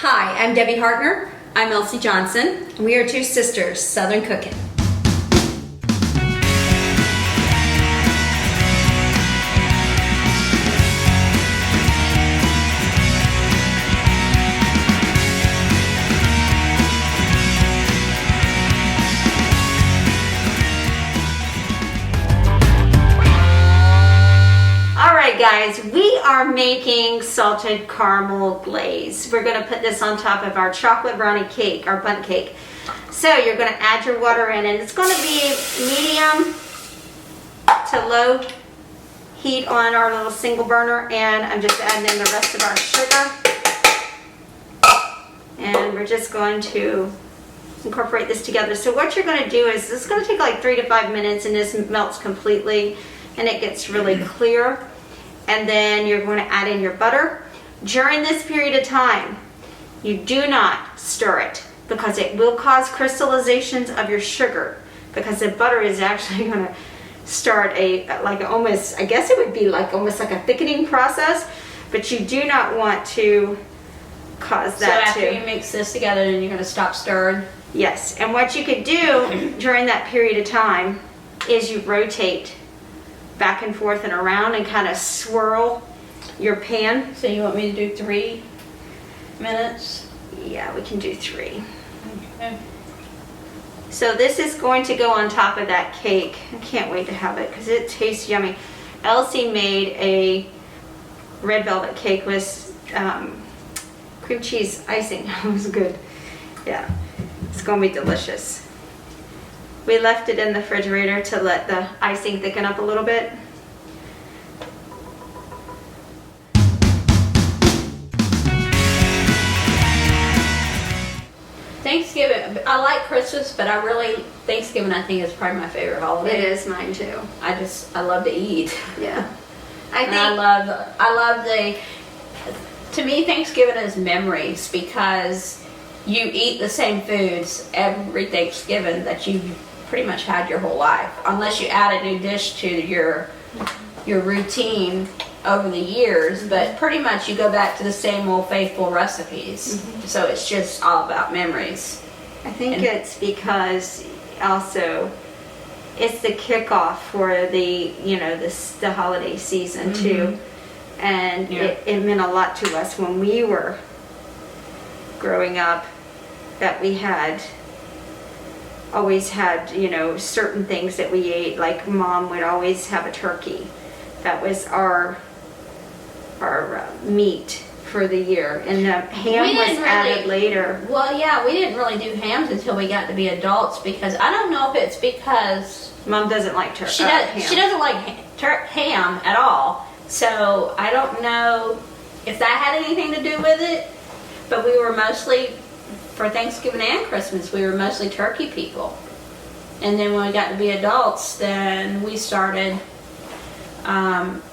Hi, I'm Debbie Hartner. I'm Elsie Johnson. We are two sisters, Southern Cooking. Guys, we are making salted caramel glaze. We're going to put this on top of our chocolate brownie cake, our bundt cake. So you're going to add your water in, and it's going to be medium to low heat on our little single burner, and I'm just adding in the rest of our sugar. And we're just going to incorporate this together. So what you're going to do is, this is going to take like 3 to 5 minutes, and this melts completely and it gets really clear. And then you're going to add in your butter. During this period of time, you do not stir it because it will cause crystallizations of your sugar, because the butter is actually going to start almost, I guess it would be almost like a thickening process, but you do not want to cause that. So after you mix this together, then you're going to stop stirring? Yes, and what you could do during that period of time is you rotate back and forth and around and kind of swirl your pan. So you want me to do 3 minutes? Yeah, we can do 3. Okay. So this is going to go on top of that cake. I can't wait to have it because it tastes yummy. Elsie made a red velvet cake with cream cheese icing. It was good. Yeah, it's going to be delicious. We left it in the refrigerator to let the icing thicken up a little bit. Thanksgiving, I like Christmas, but Thanksgiving I think is probably my favorite holiday. It is mine too. I love to eat. Yeah. To me, Thanksgiving is memories, because you eat the same foods every Thanksgiving that you pretty much had your whole life, unless you add a new dish to your routine over the years. But pretty much you go back to the same old faithful recipes. So it's just all about memories. I think it's because also it's the kickoff for the the holiday season too, and it meant a lot to us when we were growing up, that we always had certain things that we ate. Like Mom would always have a turkey. That was our meat for the year, and the ham was added later. Well, yeah, we didn't really do hams until we got to be adults, because I don't know if it's because Mom doesn't like turkey. She doesn't like ham at all. So I don't know if that had anything to do with it. But we were mostly, for Thanksgiving and Christmas, we were mostly turkey people. And then when we got to be adults, then we started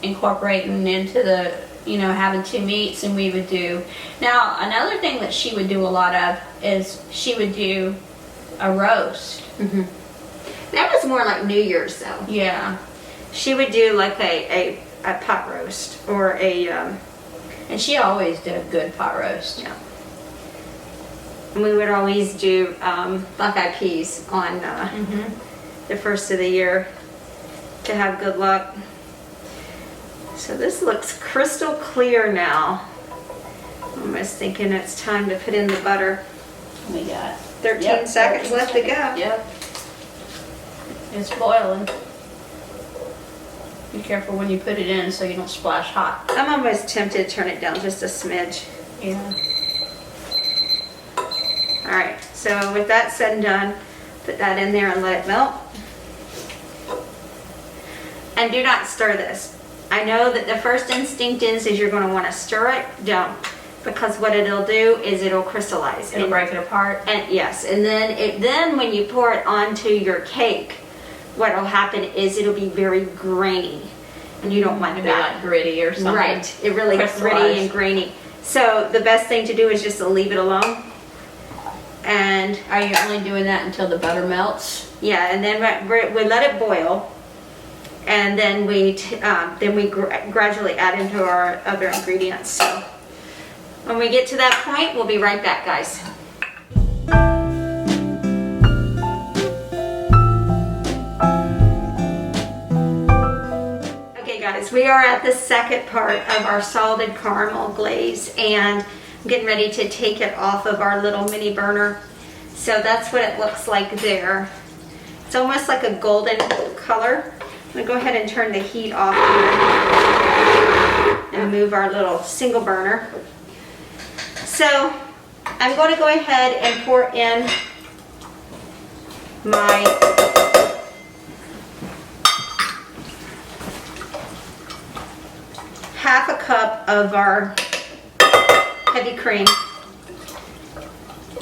incorporating into the, having 2 meats, and we would do. Now, another thing that she would do a lot of is she would do a roast. That was more like New Year's though. Yeah. She would do like a pot roast or a... and she always did a good pot roast. Yeah. And we would always do black-eyed peas on the first of the year to have good luck. So this looks crystal clear now. I'm almost thinking it's time to put in the butter. We got 13 seconds left to go. Yep. It's boiling. Be careful when you put it in so you don't splash hot. I'm almost tempted to turn it down just a smidge. Yeah. Alright, so with that said and done, put that in there and let it melt. And do not stir this. I know that the first instinct is you're going to want to stir it. Don't. Because what it'll do is it'll crystallize. It'll break it apart. And yes, and then when you pour it onto your cake, what will happen is it'll be very grainy. And you don't want that. It'll be like gritty or something. Right. It really gritty and grainy. So the best thing to do is just to leave it alone. And are you only doing that until the butter melts? Yeah, and then we let it boil, and then we gradually add into our other ingredients. So When we get to that point, we'll be right back, guys. Okay guys, we are at the second part of our salted caramel glaze, and I'm getting ready to take it off of our little mini burner. So that's what it looks like there. It's almost like a golden color. I'm gonna go ahead and turn the heat off here and move our little single burner. So I'm going to go ahead and pour in my half a cup of our heavy cream,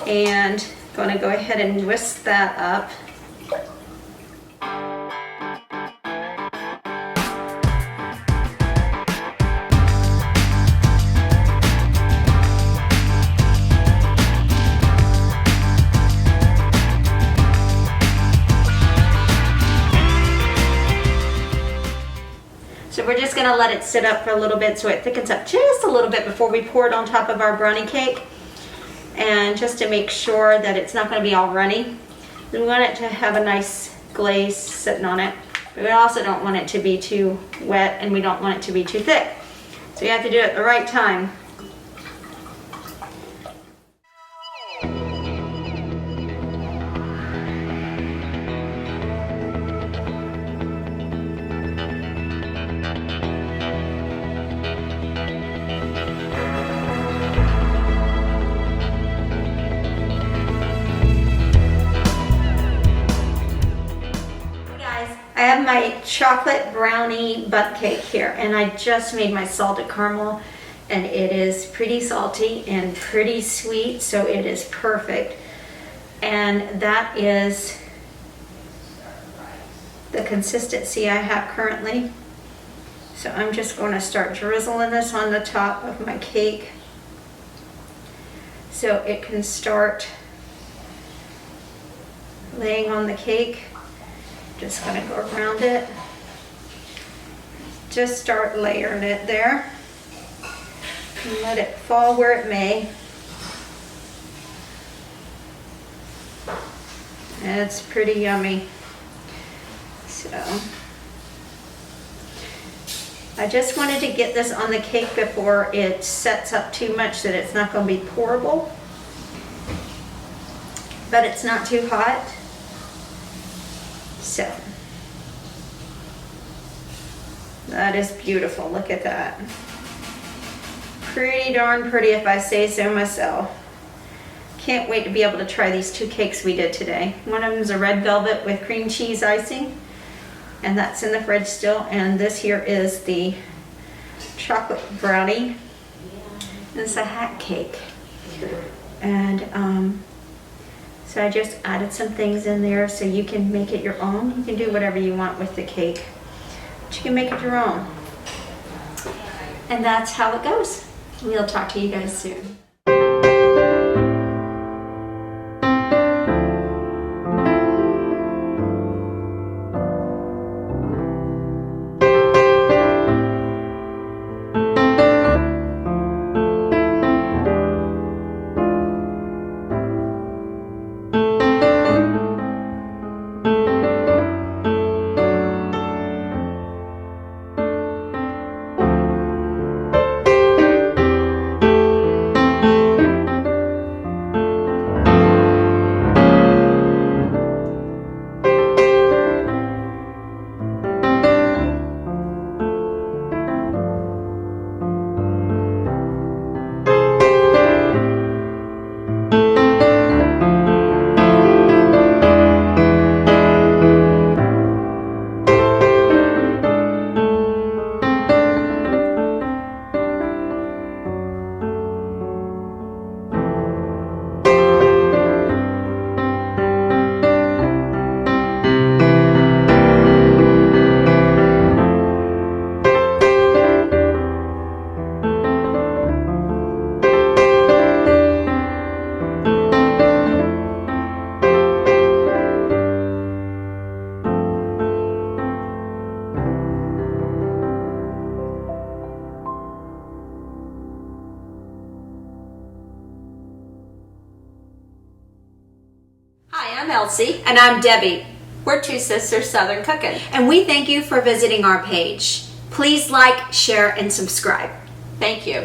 and going to go ahead and whisk that up. So we're just going to let it sit up for a little bit so it thickens up just a little bit before we pour it on top of our brownie cake. And just to make sure that it's not going to be all runny. We want it to have a nice glaze sitting on it. But we also don't want it to be too wet, and we don't want it to be too thick. So you have to do it at the right time. I have my chocolate brownie butt cake here, and I just made my salted caramel, and it is pretty salty and pretty sweet, so it is perfect. And that is the consistency I have currently. So I'm just going to start drizzling this on the top of my cake so it can start laying on the cake. Just going to go around it. Just start layering it there. And let it fall where it may. It's pretty yummy. So I just wanted to get this on the cake before it sets up too much that it's not going to be pourable. But it's not too hot. So, that is beautiful. Look at that. Pretty darn pretty if I say so myself. Can't wait to be able to try these two cakes we did today. One of them is a red velvet with cream cheese icing, and that's in the fridge still. And this here is the chocolate brownie. It's a hat cake. And so I just added some things in there so you can make it your own. You can do whatever you want with the cake, but you can make it your own. And that's how it goes. We'll talk to you guys soon. I'm Elsie. And I'm Debbie. We're two sisters Southern cooking. And we thank you for visiting our page. Please like, share, and subscribe. Thank you.